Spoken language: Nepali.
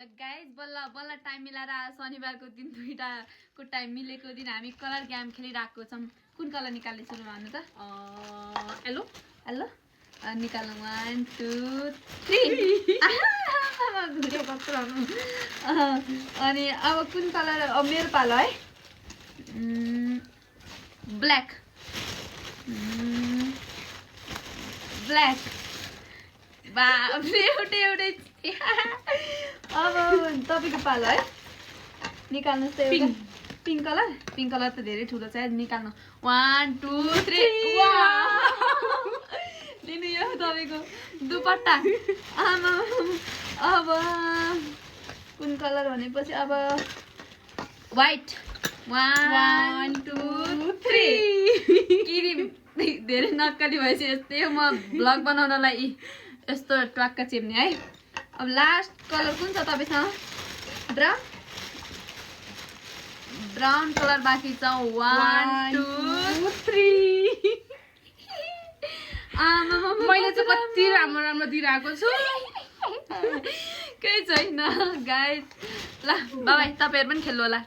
गाइज बल्ल बल्ल टाइम मिलाएर शनिबारको दिन दुईटाको टाइम मिलेको दिन हामी कलर गेम खेलिरहेको छौँ। कुन कलर निकाल्ने सुरु भन्नु त? हेलो हेलो निकाल्नु 1 2 3 अनि अब कुन कलर? मेरो पालो है। ब्ल्याक ब्ल्याक बा एउटै अब तपाईँको पालो है। निकाल्नुहोस् त एउटा पिङ्क कलर त धेरै ठुलो छ निकाल्नु 1 2 3 लिनु यो तपाईँको दुपट्टा। आमा अब कुन कलर भनेपछि अब व्हाइट 1 2 3 क्रिम धेरै नक्कली भएपछि यस्तै हो। म भ्लग बनाउनलाई यस्तो ट्वाक्क चेप्ने है। अब लास्ट कलर कुन छ तपाईसँग? ब्राउन कलर बाँकी छ 1 2 3 आमा मैले चाहिँ कति राम्रो दिइरहेको छु। केही छैन गाइस। ल बाबाई तपाईँहरू पनि खेल्नु होला।